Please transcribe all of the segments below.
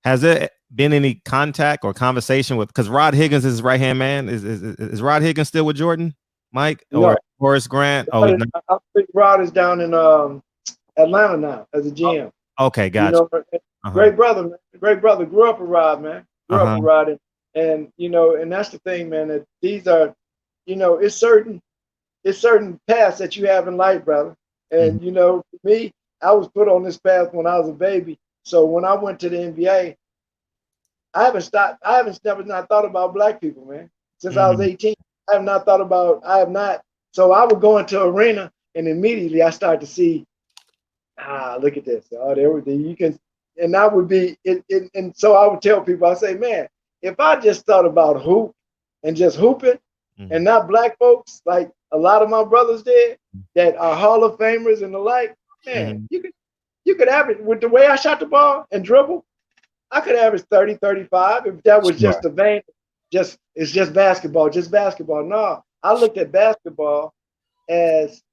Has there been any contact or conversation with, because Rod Higgins is his right hand man? Is Rod Higgins still with Jordan, Mike, or No, Horace Grant? Oh, he's not. I think Rod is down in Atlanta now as a GM. Okay, You gotcha. know, Uh-huh. great brother, man. Great brother. Grew up with Rod, man. Grew up Uh-huh. with Rod, and you know, and that's the thing, man. That these are, you know, it's certain paths that you have in life, brother. Mhm. And you know, for me, I was put on this path when I was a baby. So when I went to the NBA, I haven't stopped. I haven't never not thought about black people, man. Since I was Mhm. 18, I have not thought about. I have not. So I would go into arena, and immediately I start to see. Look at this. Oh, there would be you can, and that would be it. And so I would tell people, I say, man, if I just thought about hoop and just hooping, and Mhm. not black folks like a lot of my brothers did, that are Hall of Famers and the like, man, Mhm. you could average with the way I shot the ball and dribble. I could average 30, 35 if that was Sure. just the vein. Just it's just basketball, just basketball. No, I looked at basketball as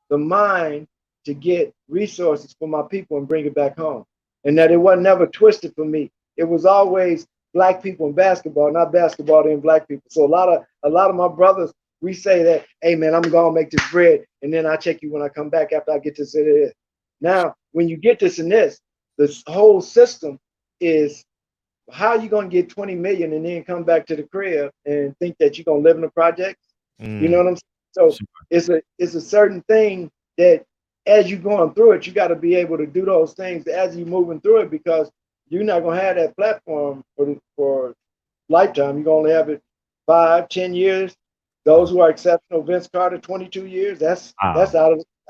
the mind to get resources for my people and bring it back home. And that it wasn't never twisted for me. It was always black people in basketball, not basketball in black people. So a lot of my brothers, we say that, hey man, I'm gonna make this bread, and then I check you when I come back after I get this and this. Now, when you get this and this whole system is how you gonna get 20 million and then come back to the crib and think that you're gonna live in the projects? You know Mm. what I'm saying? So Sure. it's a certain thing that as you're going through it, you got to be able to do those things as you're moving through it because you're not gonna have that platform for lifetime. You're gonna have it 5, 10 years. Those Wow. who are exceptional, Vince Carter, 22 years. That's Wow.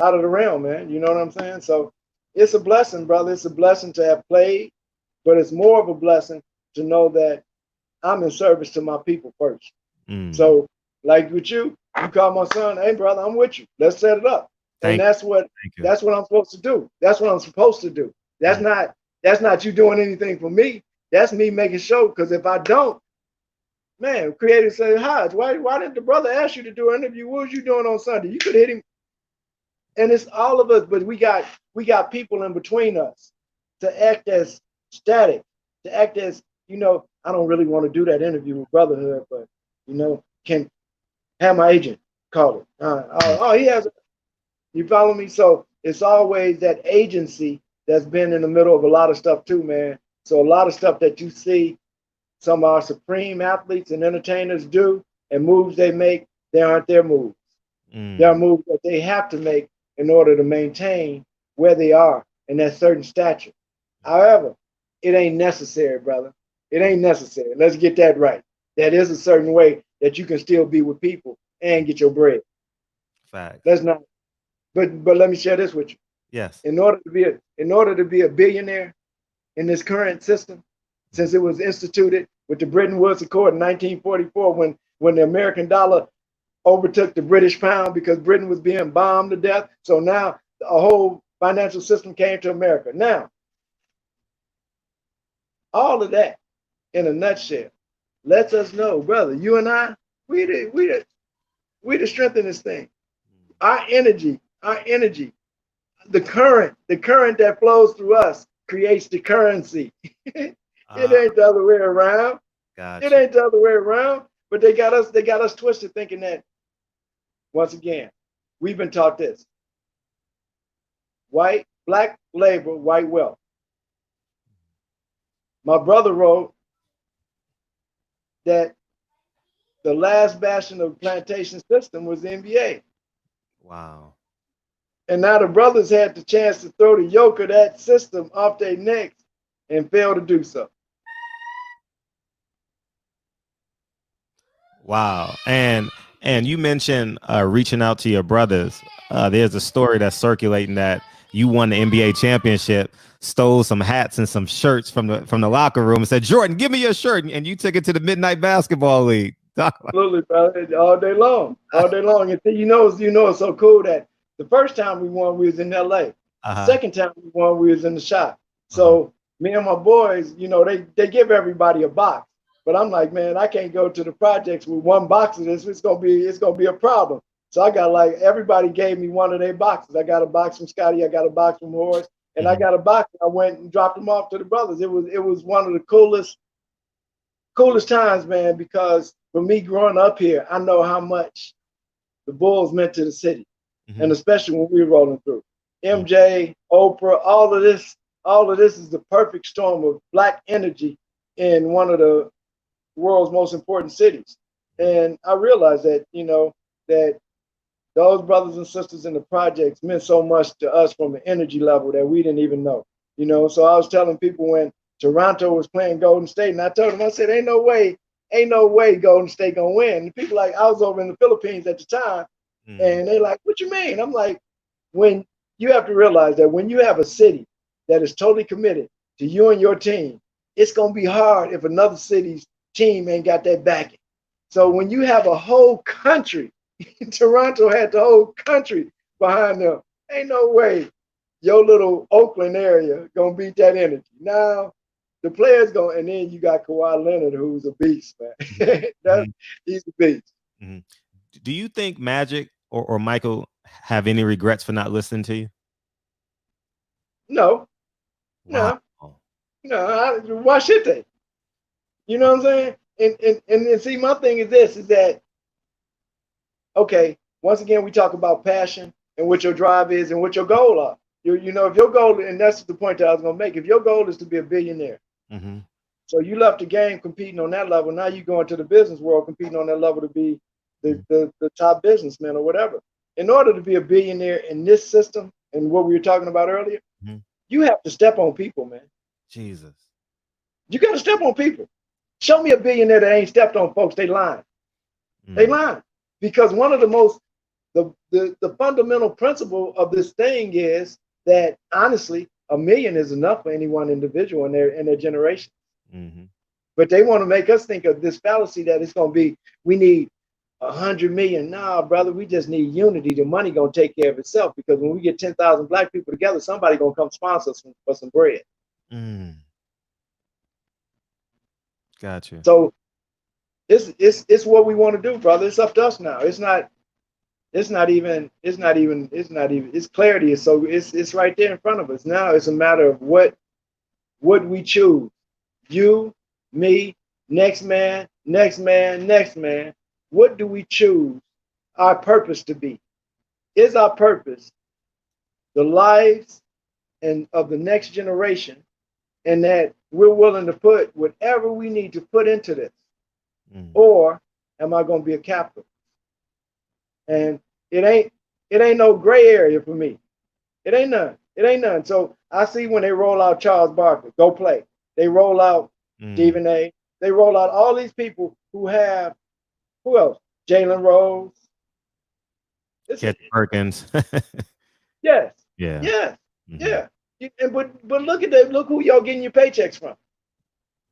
out of the realm, man. You know what I'm saying? So it's a blessing, brother. It's a blessing to have played, but it's more of a blessing to know that I'm in service to my people first. Mm. So, like with you call my son, hey brother, I'm with you. Let's set it up. And Thank that's what thank you. that's what I'm supposed to do. That's what I'm supposed to do. That's Mm. not that's not you doing anything for me. That's me making sure. Because if I don't, man, creators say, Hodge, why didn't the brother ask you to do an interview? What was you doing on Sunday? You could hit him. And it's all of us, but we got people in between us to act as static, to act as, I don't really want to do that interview with Brotherhood, but can have my agent call it. Mm. He has. You follow me? So it's always that agency that's been in the middle of a lot of stuff too, man. So a lot of stuff that you see some of our supreme athletes and entertainers do and moves they make, they aren't their moves. There are Mm. moves that they have to make in order to maintain where they are in that certain stature. However, it ain't necessary, brother. It ain't necessary. Let's get that right. That is a certain way that you can still be with people and get your bread. Facts. Let's not. But let me share this with you. Yes. In order to be a billionaire in this current system, since it was instituted with the Bretton Woods Accord in 1944, when the American dollar overtook the British pound because Britain was being bombed to death. So now a whole financial system came to America. Now, all of that in a nutshell lets us know, brother, you and I, we the strength in this thing. Our energy, the current that flows through us creates the currency. It Uh, ain't the other way around. It Gotcha. ain't the other way around. But they got us twisted thinking that once again, we've been taught this. Black labor, white wealth. My brother wrote that the last bastion of the plantation system was the NBA. Wow. And now the brothers had the chance to throw the yoke of that system off their necks and failed to do so. Wow. And you mentioned reaching out to your brothers. There's a story that's circulating that you won the NBA championship, stole some hats and some shirts from the locker room, and said, "Jordan, give me your shirt," and you took it to the Midnight Basketball League. Talk about. Absolutely, brother. All day long. All day long. And it's so cool that the first time we won, we was in LA. The Uh-huh. second time we won, we was in the shop. Uh-huh. So me and my boys, they give everybody a box. But I'm like, man, I can't go to the projects with one box of this. It's gonna be a problem. So I got like everybody gave me one of their boxes. I got a box from Scotty, I got a box from Horace, and I got a box. And I went and dropped them off to the brothers. It was one of the coolest times, man, because for me growing up here, I know how much the Bulls meant to the city, and especially when we were rolling through. MJ, Oprah, all of this is the perfect storm of Black energy in one of the world's most important cities. And I realized that, that those brothers and sisters in the projects meant so much to us from an energy level that we didn't even know. So I was telling people when Toronto was playing Golden State, and I told them, I said, ain't no way Golden State gonna win. And people like, I was over in the Philippines at the time, and they like, what you mean? I'm like, when you have to realize that when you have a city that is totally committed to you and your team, it's gonna be hard if another city's team ain't got that backing. So when you have a whole country, Toronto had the whole country behind them, ain't no way your little Oakland area gonna beat that energy. Now the players go, and then you got Kawhi Leonard, who's a beast, man. He's a beast. Do you think Magic or Michael have any regrets for not listening to you? No. Wow. No. Why should they? You know what I'm saying? And see, my thing is this: is that okay? Once again, we talk about passion and what your drive is and what your goal are. If your goal, and that's the point that I was gonna make. If your goal is to be a billionaire, so you left the game competing on that level. Now you go into the business world competing on that level to be the top businessman or whatever. In order to be a billionaire in this system and what we were talking about earlier, you have to step on people, man. Jesus. You got to step on people. Show me a billionaire that ain't stepped on folks. They lying. They lying. Because one of the fundamental principle of this thing is that honestly, $1 million is enough for any one individual in their generation. But they want to make us think of this fallacy that it's going to be, we need 100 million. Nah, brother, we just need unity. The money going to take care of itself, because when we get 10,000 Black people together, somebody going to come sponsor us for some bread. Gotcha. So it's what we want to do, brother. It's up to us now. It's clarity. So it's right there in front of us. Now it's a matter of what we choose. You, me, next man. What do we choose our purpose to be? Is our purpose the lives of the next generation, and that we're willing to put whatever we need to put into this? Or am I going to be a capitalist? And it ain't no gray area for me. It ain't none. So I see when they roll out Charles Barkley, go play. They roll out Stephen A. They roll out all these people who else? Jalen Rose. Cat Perkins. Yes. Yeah. Yeah. Yeah. But look at that. Look who y'all getting your paychecks from.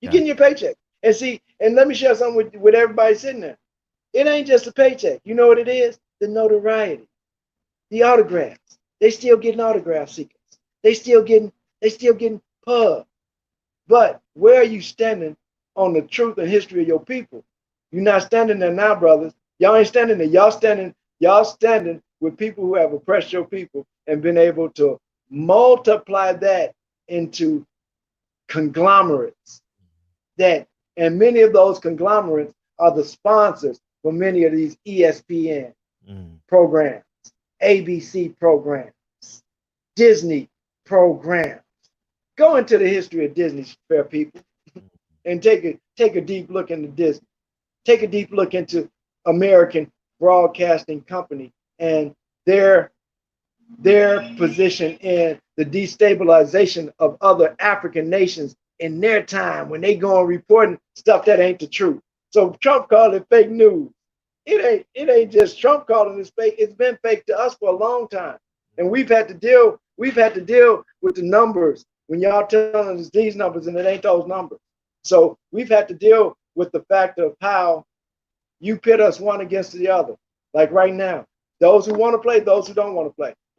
You're getting your paycheck. And see, and let me share something with everybody sitting there. It ain't just a paycheck. You know what it is? The notoriety, the autographs. They still getting autograph seekers. They still getting pub. But where are you standing on the truth and history of your people? You're not standing there now, brothers. Y'all ain't standing there. Y'all standing with people who have oppressed your people and been able to multiply that into conglomerates. And many of those conglomerates are the sponsors for many of these ESPN programs, ABC programs, Disney programs. Go into the history of Disney, fair people, and take a deep look into Disney. Take a deep look into American Broadcasting Company and their position in the destabilization of other African nations in their time when they go on reporting stuff that ain't the truth. So Trump called it fake news. It ain't just Trump calling it fake. It's been fake to us for a long time. And we've had to deal with the numbers when y'all telling us these numbers and it ain't those numbers. So we've had to deal with the fact of how you pit us one against the other. Like right now, those who want to play, those who don't want to play.